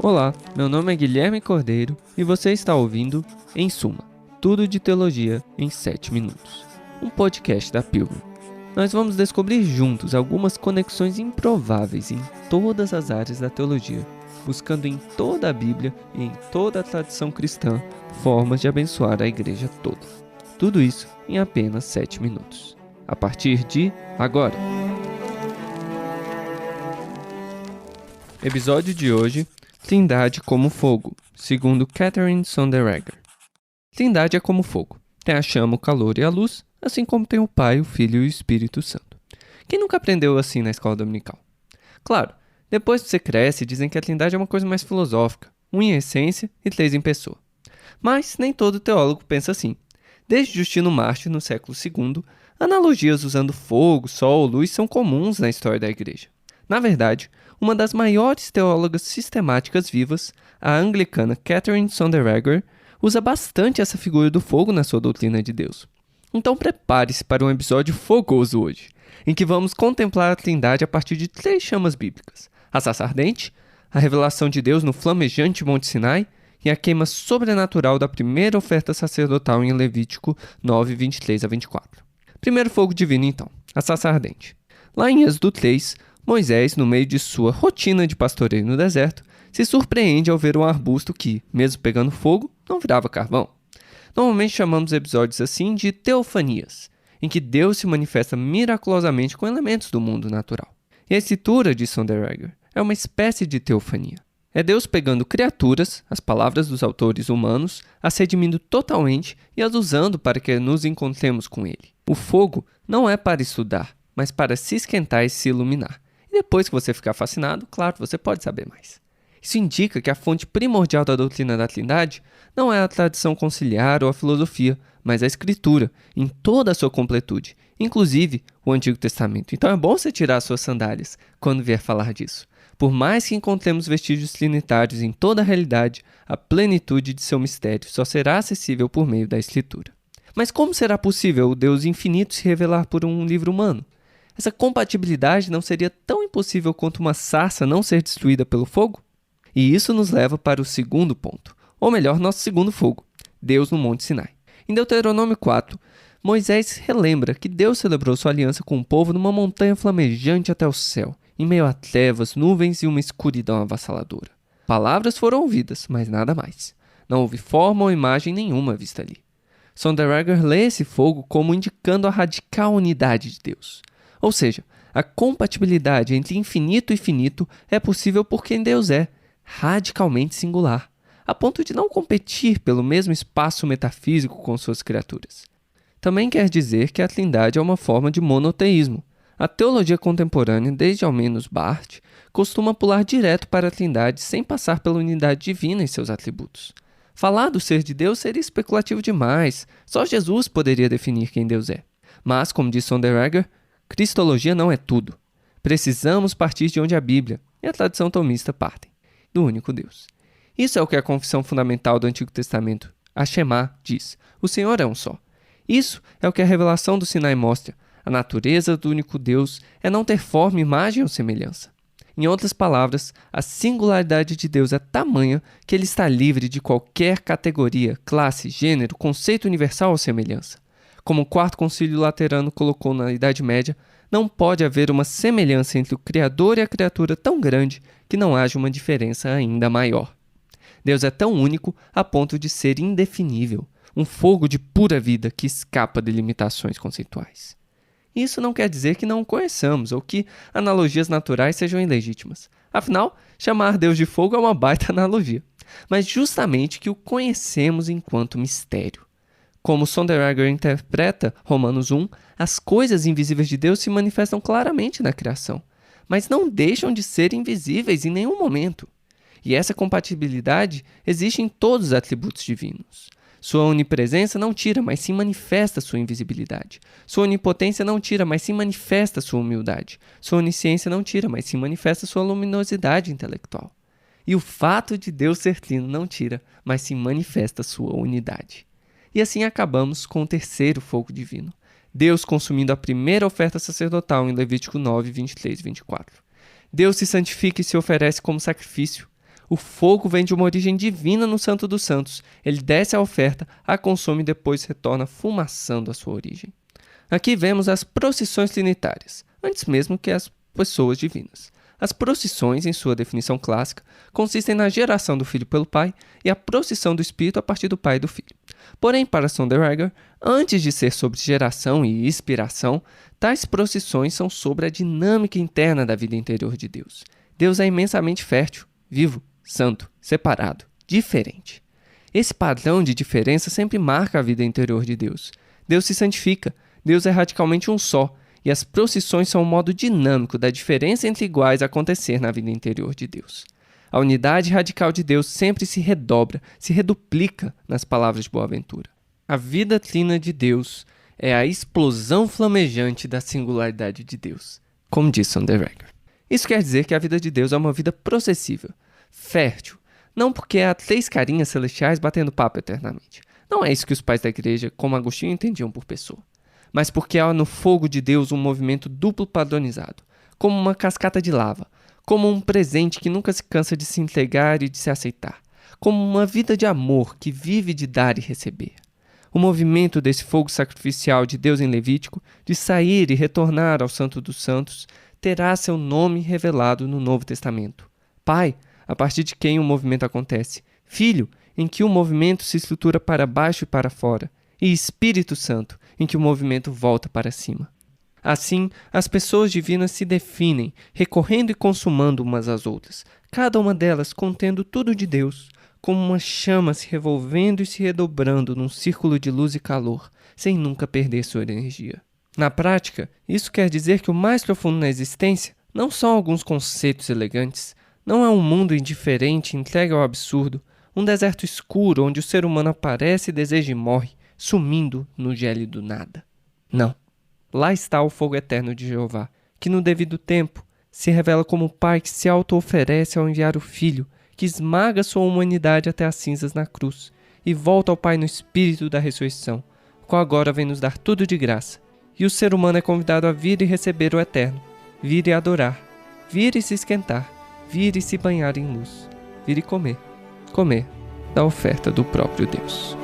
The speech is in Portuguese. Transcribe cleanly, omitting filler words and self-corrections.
Olá, meu nome é Guilherme Cordeiro e você está ouvindo Em Suma, tudo de teologia em 7 minutos, um podcast da Pilgrim. Nós vamos descobrir juntos algumas conexões improváveis em todas as áreas da teologia, buscando em toda a Bíblia e em toda a tradição cristã formas de abençoar a igreja toda. Tudo isso em apenas 7 minutos. A partir de agora. Episódio de hoje: Trindade como fogo, segundo Catherine Sonderegger. Trindade é como fogo. Tem a chama, o calor e a luz, assim como tem o Pai, o Filho e o Espírito Santo. Quem nunca aprendeu assim na escola dominical? Claro, depois que você cresce, dizem que a Trindade é uma coisa mais filosófica, um em essência e 3 em pessoa. Mas nem todo teólogo pensa assim. Desde Justino Mártir, no século II, analogias usando fogo, sol, luz são comuns na história da igreja. Na verdade, uma das maiores teólogas sistemáticas vivas, a anglicana Catherine Sonderegger, usa bastante essa figura do fogo na sua doutrina de Deus. Então prepare-se para um episódio fogoso hoje, em que vamos contemplar a Trindade a partir de 3 chamas bíblicas: a sarça ardente, a revelação de Deus no flamejante Monte Sinai e a queima sobrenatural da primeira oferta sacerdotal em Levítico 9, 23 a 24. Primeiro fogo divino então, a sarça ardente. Lá em Êxodo 3, Moisés, no meio de sua rotina de pastoreio no deserto, se surpreende ao ver um arbusto que, mesmo pegando fogo, não virava carvão. Normalmente chamamos episódios assim de teofanias, em que Deus se manifesta miraculosamente com elementos do mundo natural. E a escritura de Sonderegger é uma espécie de teofania. É Deus pegando criaturas, as palavras dos autores humanos, as redimindo totalmente e as usando para que nos encontremos com Ele. O fogo não é para estudar, mas para se esquentar e se iluminar. E depois que você ficar fascinado, claro, você pode saber mais. Isso indica que a fonte primordial da doutrina da Trindade não é a tradição conciliar ou a filosofia, mas a Escritura, em toda a sua completude, inclusive o Antigo Testamento. Então é bom você tirar as suas sandálias quando vier falar disso. Por mais que encontremos vestígios trinitários em toda a realidade, a plenitude de seu mistério só será acessível por meio da Escritura. Mas como será possível o Deus infinito se revelar por um livro humano? Essa compatibilidade não seria tão impossível quanto uma sarça não ser destruída pelo fogo? E isso nos leva para o segundo ponto, ou melhor, nosso segundo fogo, Deus no Monte Sinai. Em Deuteronômio 4, Moisés relembra que Deus celebrou sua aliança com o povo numa montanha flamejante até o céu, em meio a trevas, nuvens e uma escuridão avassaladora. Palavras foram ouvidas, mas nada mais. Não houve forma ou imagem nenhuma vista ali. Sonderegger lê esse fogo como indicando a radical unidade de Deus. Ou seja, a compatibilidade entre infinito e finito é possível por quem Deus é, radicalmente singular, a ponto de não competir pelo mesmo espaço metafísico com suas criaturas. Também quer dizer que a Trindade é uma forma de monoteísmo. A teologia contemporânea, desde ao menos Barth, costuma pular direto para a Trindade sem passar pela unidade divina em seus atributos. Falar do ser de Deus seria especulativo demais, só Jesus poderia definir quem Deus é. Mas, como diz Sonderegger, Cristologia não é tudo. Precisamos partir de onde a Bíblia e a tradição tomista partem, do único Deus. Isso é o que a confissão fundamental do Antigo Testamento, a Shema, diz: o Senhor é um só. Isso é o que a revelação do Sinai mostra: a natureza do único Deus é não ter forma, imagem ou semelhança. Em outras palavras, a singularidade de Deus é tamanha que ele está livre de qualquer categoria, classe, gênero, conceito universal ou semelhança. Como o Quarto Concílio Laterano colocou na Idade Média, não pode haver uma semelhança entre o Criador e a criatura tão grande que não haja uma diferença ainda maior. Deus é tão único a ponto de ser indefinível, um fogo de pura vida que escapa de limitações conceituais. Isso não quer dizer que não o conheçamos ou que analogias naturais sejam ilegítimas. Afinal, chamar Deus de fogo é uma baita analogia, mas justamente que o conhecemos enquanto mistério. Como Sonderegger interpreta Romanos 1, as coisas invisíveis de Deus se manifestam claramente na criação, mas não deixam de ser invisíveis em nenhum momento. E essa compatibilidade existe em todos os atributos divinos. Sua onipresença não tira, mas sim manifesta sua invisibilidade. Sua onipotência não tira, mas sim manifesta sua humildade. Sua onisciência não tira, mas sim manifesta sua luminosidade intelectual. E o fato de Deus ser trino não tira, mas sim manifesta sua unidade. E assim acabamos com o terceiro fogo divino, Deus consumindo a primeira oferta sacerdotal em Levítico 9, 23 e 24. Deus se santifica e se oferece como sacrifício. O fogo vem de uma origem divina no Santo dos Santos. Ele desce a oferta, a consome e depois retorna fumaçando a sua origem. Aqui vemos as procissões trinitárias, antes mesmo que as pessoas divinas. As procissões, em sua definição clássica, consistem na geração do Filho pelo Pai e a procissão do Espírito a partir do Pai e do Filho. Porém, para Sonderegger, antes de ser sobre geração e inspiração, tais procissões são sobre a dinâmica interna da vida interior de Deus. Deus é imensamente fértil, vivo, santo, separado, diferente. Esse padrão de diferença sempre marca a vida interior de Deus. Deus se santifica, Deus é radicalmente um só, e as procissões são um modo dinâmico da diferença entre iguais acontecer na vida interior de Deus. A unidade radical de Deus sempre se redobra, se reduplica nas palavras de Boaventura. A vida trina de Deus é a explosão flamejante da singularidade de Deus, como diz Sonderegger. Isso quer dizer que a vida de Deus é uma vida processível, fértil, não porque há 3 carinhas celestiais batendo papo eternamente. Não é isso que os pais da igreja, como Agostinho, entendiam por pessoa. Mas porque há no fogo de Deus um movimento duplo padronizado, como uma cascata de lava, como um presente que nunca se cansa de se entregar e de se aceitar, como uma vida de amor que vive de dar e receber. O movimento desse fogo sacrificial de Deus em Levítico, de sair e retornar ao Santo dos Santos, terá seu nome revelado no Novo Testamento. Pai, a partir de quem o movimento acontece. Filho, em que o movimento se estrutura para baixo e para fora. E Espírito Santo, em que o movimento volta para cima. Assim, as pessoas divinas se definem, recorrendo e consumando umas às outras, cada uma delas contendo tudo de Deus, como uma chama se revolvendo e se redobrando num círculo de luz e calor, sem nunca perder sua energia. Na prática, isso quer dizer que o mais profundo na existência não são alguns conceitos elegantes, não é um mundo indiferente entregue ao absurdo, um deserto escuro onde o ser humano aparece, deseja e morre, sumindo no gélido nada. Não. Lá está o fogo eterno de Jeová, que no devido tempo se revela como o Pai que se auto-oferece ao enviar o Filho, que esmaga sua humanidade até as cinzas na cruz, e volta ao Pai no espírito da ressurreição, o qual agora vem nos dar tudo de graça. E o ser humano é convidado a vir e receber o eterno, vir e adorar, vir e se esquentar, vir e se banhar em luz, vir e comer da oferta do próprio Deus.